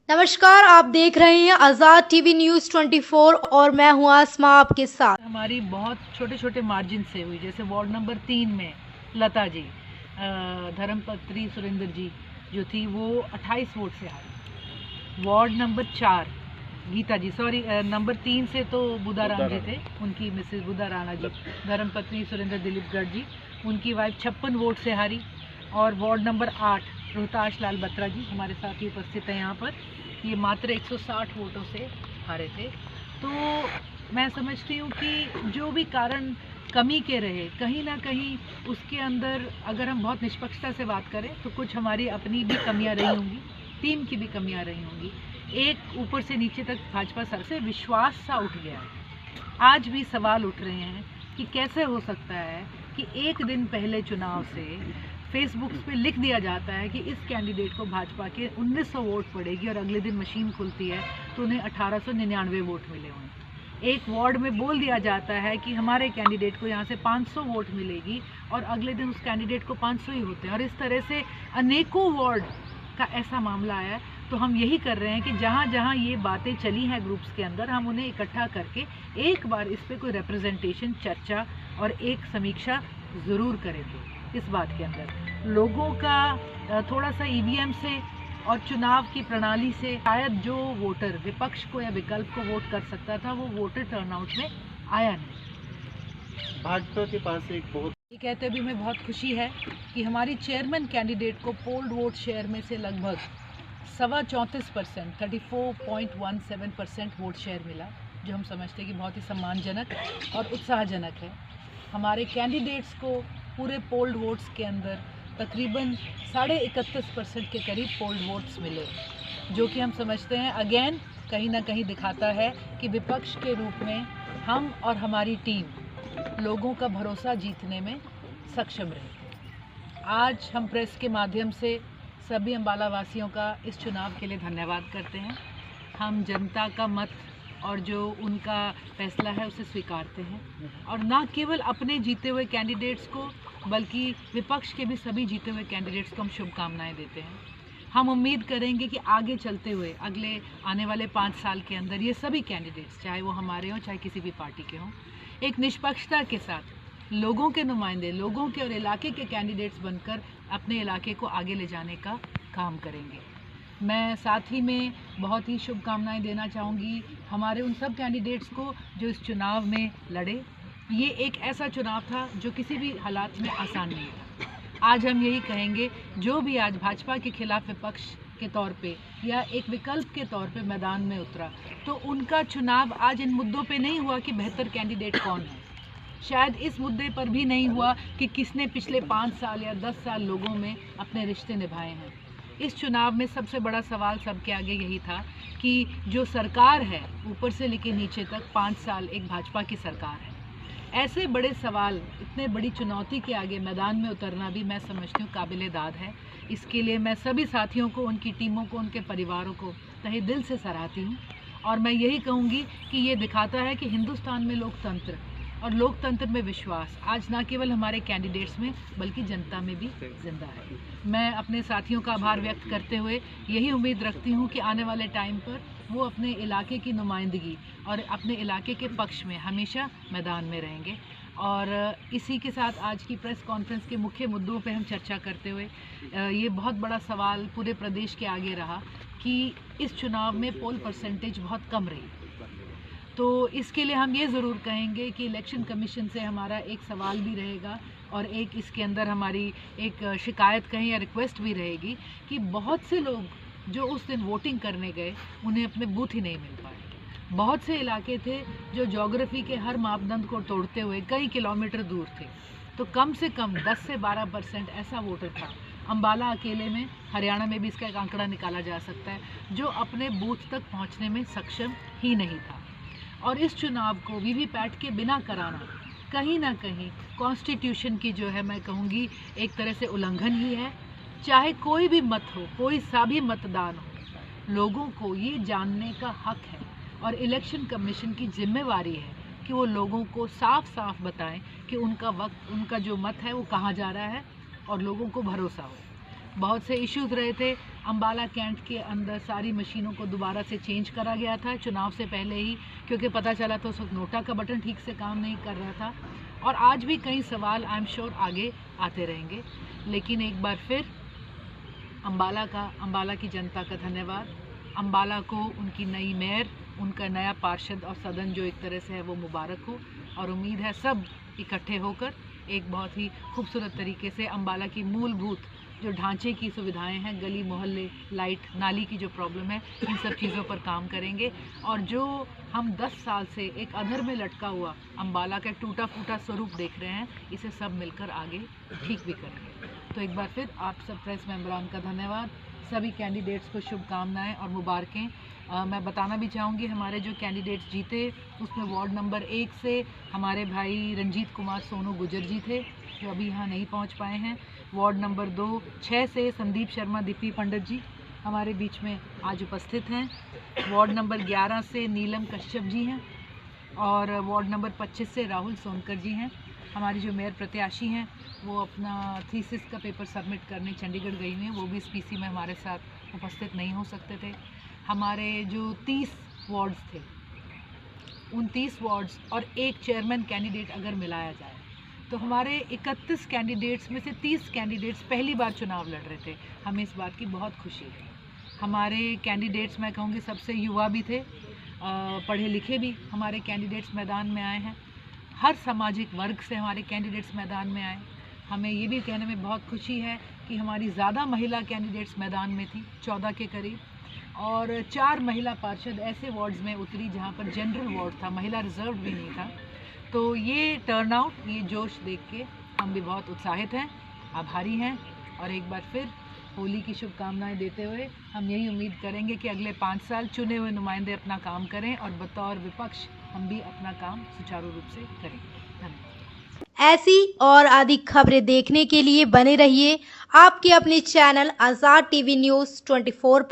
नमस्कार, आप देख रहे हैं आज़ाद टीवी न्यूज़ 24 और मैं हूं आसमा आपके साथ। हमारी बहुत छोटे छोटे मार्जिन से हुई, जैसे वार्ड नंबर 3 में लता जी, धर्मपत्री सुरेंद्र जी जो थी वो 28 वोट से हारी। वार्ड नंबर 4 गीता जी, सॉरी, नंबर 3 से तो बुधा राम जी थे, उनकी मिसेस बुधा राणा जी, धर्मपत्री सुरेंद्र दिलीपगढ़ जी, उनकी वाइफ 56 वोट से हारी। और वार्ड नंबर 8 रोहताश लाल बत्रा जी हमारे साथ ही उपस्थित हैं यहाँ पर, ये मात्र 160 वोटों से हारे थे। तो मैं समझती हूँ कि जो भी कारण कमी के रहे, कहीं ना कहीं उसके अंदर अगर हम बहुत निष्पक्षता से बात करें तो कुछ हमारी अपनी भी कमियां रही होंगी, टीम की भी कमियां रही होंगी। एक ऊपर से नीचे तक भाजपा सर से विश्वास सा उठ गया है। आज भी सवाल उठ रहे हैं कि कैसे हो सकता है कि एक दिन पहले चुनाव से फेसबुक पे लिख दिया जाता है कि इस कैंडिडेट को भाजपा के 1900 वोट पड़ेगी और अगले दिन मशीन खुलती है तो उन्हें 1899 वोट मिले हुए। एक वार्ड में बोल दिया जाता है कि हमारे कैंडिडेट को यहाँ से 500 वोट मिलेगी और अगले दिन उस कैंडिडेट को 500 ही होते हैं। और इस तरह से अनेकों वार्ड का ऐसा मामला आया। तो हम यही कर रहे हैं कि जहाँ जहाँ ये बातें चली हैं ग्रुप्स के अंदर, हम उन्हें इकट्ठा करके एक बार इस पर कोई रिप्रेजेंटेशन, चर्चा और एक समीक्षा ज़रूर करेंगे। इस बात के अंदर लोगों का थोड़ा सा ईवीएम से और चुनाव की प्रणाली से शायद जो वोटर विपक्ष को या विकल्प को वोट कर सकता था वो वोटर टर्नआउट में आया नहीं। भाजपा के पास एक बहुत ये कहते हुए हमें बहुत खुशी है कि हमारी चेयरमैन कैंडिडेट को पोल्ड वोट शेयर में से लगभग 34%, 34.17% वोट शेयर मिला, जो हम समझते हैं कि बहुत ही सम्मानजनक और उत्साहजनक है। हमारे कैंडिडेट्स को पूरे पोल्ड वोट्स के अंदर तकरीबन 31.5% के करीब पोल्ड वोट्स मिले, जो कि हम समझते हैं अगेन कहीं ना कहीं दिखाता है कि विपक्ष के रूप में हम और हमारी टीम लोगों का भरोसा जीतने में सक्षम रहे। आज हम प्रेस के माध्यम से सभी अम्बाला वासियों का इस चुनाव के लिए धन्यवाद करते हैं। हम जनता का मत और जो उनका फैसला है उसे स्वीकारते हैं और न केवल अपने जीते हुए कैंडिडेट्स को बल्कि विपक्ष के भी सभी जीते हुए कैंडिडेट्स को हम शुभकामनाएं देते हैं। हम उम्मीद करेंगे कि आगे चलते हुए अगले आने वाले 5 साल के अंदर ये सभी कैंडिडेट्स, चाहे वो हमारे हों चाहे किसी भी पार्टी के हों, एक निष्पक्षता के साथ लोगों के नुमाइंदे, लोगों के और इलाके के कैंडिडेट्स बनकर अपने इलाके को आगे ले जाने का काम करेंगे। मैं साथ ही में बहुत ही शुभकामनाएं देना चाहूँगी हमारे उन सब कैंडिडेट्स को जो इस चुनाव में लड़े। ये एक ऐसा चुनाव था जो किसी भी हालात में आसान नहीं था। आज हम यही कहेंगे, जो भी आज भाजपा के खिलाफ विपक्ष के तौर पे या एक विकल्प के तौर पे मैदान में उतरा, तो उनका चुनाव आज इन मुद्दों पे नहीं हुआ कि बेहतर कैंडिडेट कौन है। शायद इस मुद्दे पर भी नहीं हुआ कि किसने पिछले 5 साल या 10 साल लोगों में अपने रिश्ते निभाए हैं। इस चुनाव में सबसे बड़ा सवाल सबके आगे यही था कि जो सरकार है ऊपर से लेकर नीचे तक 5 साल एक भाजपा की सरकार है। ऐसे बड़े सवाल, इतने बड़ी चुनौती के आगे मैदान में उतरना भी मैं समझती हूँ काबिले दाद है। इसके लिए मैं सभी साथियों को, उनकी टीमों को, उनके परिवारों को तहे दिल से सराहती हूँ। और मैं यही कहूँगी कि ये दिखाता है कि हिंदुस्तान में लोकतंत्र और लोकतंत्र में विश्वास आज ना केवल हमारे कैंडिडेट्स में बल्कि जनता में भी जिंदा है। मैं अपने साथियों का आभार व्यक्त करते हुए यही उम्मीद रखती हूँ कि आने वाले टाइम पर वो अपने इलाके की नुमाइंदगी और अपने इलाके के पक्ष में हमेशा मैदान में रहेंगे। और इसी के साथ आज की प्रेस कॉन्फ्रेंस के मुख्य मुद्दों पे हम चर्चा करते हुए ये बहुत बड़ा सवाल पूरे प्रदेश के आगे रहा कि इस चुनाव में पोल परसेंटेज बहुत कम रही। तो इसके लिए हम ये ज़रूर कहेंगे कि इलेक्शन कमीशन से हमारा एक सवाल भी रहेगा और एक इसके अंदर हमारी एक शिकायत कहें या रिक्वेस्ट भी रहेगी कि बहुत से लोग जो उस दिन वोटिंग करने गए उन्हें अपने बूथ ही नहीं मिल पाए। बहुत से इलाके थे जो ज्योग्राफी के हर मापदंड को तोड़ते हुए कई किलोमीटर दूर थे। तो कम से कम 10 से 12% ऐसा वोटर था, अम्बाला अकेले में, हरियाणा में भी इसका एक आंकड़ा निकाला जा सकता है, जो अपने बूथ तक पहुँचने में सक्षम ही नहीं था। और इस चुनाव को वीवीपैट के बिना कराना कहीं ना कहीं कॉन्स्टिट्यूशन की जो है मैं कहूँगी एक तरह से उल्लंघन ही है। चाहे कोई भी मत हो, कोई सा भी मतदान हो, लोगों को ये जानने का हक है और इलेक्शन कमीशन की जिम्मेवारी है कि वो लोगों को साफ साफ बताएं कि उनका वक्त, उनका जो मत है वो कहाँ जा रहा है और लोगों को भरोसा हो। बहुत से इश्यूज रहे थे। अम्बाला कैंट के अंदर सारी मशीनों को दोबारा से चेंज करा गया था चुनाव से पहले ही, क्योंकि पता चला तो उस वक्त नोटा का बटन ठीक से काम नहीं कर रहा था। और आज भी कई सवाल आई एम श्योर आगे आते रहेंगे, लेकिन एक बार फिर अम्बाला की जनता का धन्यवाद। अम्बाला को उनकी नई मेयर, उनका नया पार्षद और सदन जो एक तरह से है वो मुबारक हो, और उम्मीद है सब इकट्ठे होकर एक बहुत ही खूबसूरत तरीके से अम्बाला की मूलभूत जो ढांचे की सुविधाएं हैं, गली मोहल्ले, लाइट, नाली की जो प्रॉब्लम है, इन सब चीज़ों पर काम करेंगे। और जो हम 10 साल से एक अधर में लटका हुआ अम्बाला का एक टूटा फूटा स्वरूप देख रहे हैं, इसे सब मिलकर आगे ठीक भी करेंगे। तो एक बार फिर आप सब प्रेस मेंबरान का धन्यवाद, सभी कैंडिडेट्स को शुभकामनाएं और मुबारकें। मैं बताना भी चाहूँगी, हमारे जो कैंडिडेट्स जीते उसमें वार्ड नंबर 1 से हमारे भाई रंजीत कुमार सोनू गुजर जी थे, जो अभी यहाँ नहीं पहुँच पाए हैं। वार्ड नंबर 6 से संदीप शर्मा दीपी पंडित जी हमारे बीच में आज उपस्थित हैं। वार्ड नंबर 11 से नीलम कश्यप जी हैं, और वार्ड नंबर 25 से राहुल सोनकर जी हैं। हमारी जो मेयर प्रत्याशी हैं वो अपना थीसिस का पेपर सबमिट करने चंडीगढ़ गई हुई हैं, वो भी इस पीसी में हमारे साथ उपस्थित नहीं हो सकते थे। हमारे जो 30 वार्ड्स थे, उन 30 वार्ड्स और एक चेयरमैन कैंडिडेट अगर मिलाया जाए तो हमारे 31 कैंडिडेट्स में से 30 कैंडिडेट्स पहली बार चुनाव लड़ रहे थे। हमें इस बात की बहुत खुशी है। हमारे कैंडिडेट्स, मैं कहूँगी, सबसे युवा भी थे, पढ़े लिखे भी हमारे कैंडिडेट्स मैदान में आए हैं। हर सामाजिक वर्ग से हमारे कैंडिडेट्स मैदान में आए। हमें ये भी कहने में बहुत खुशी है कि हमारी ज़्यादा महिला कैंडिडेट्स मैदान में थी, 14 के करीब, और 4 महिला पार्षद ऐसे वार्ड्स में उतरी जहाँ पर जनरल वार्ड था, महिला रिजर्व भी नहीं था। तो ये टर्नआउट, ये जोश देख के हम भी बहुत उत्साहित हैं, आभारी हैं, और एक बार फिर होली की शुभकामनाएं देते हुए हम यही उम्मीद करेंगे कि अगले 5 साल चुने हुए नुमाइंदे अपना काम करें और बतौर विपक्ष हम भी अपना काम सुचारू रूप से करें। धन्यवाद। ऐसी और अधिक खबरें देखने के लिए बने रहिए आपके अपने चैनल आज़ाद टीवी न्यूज़ 24।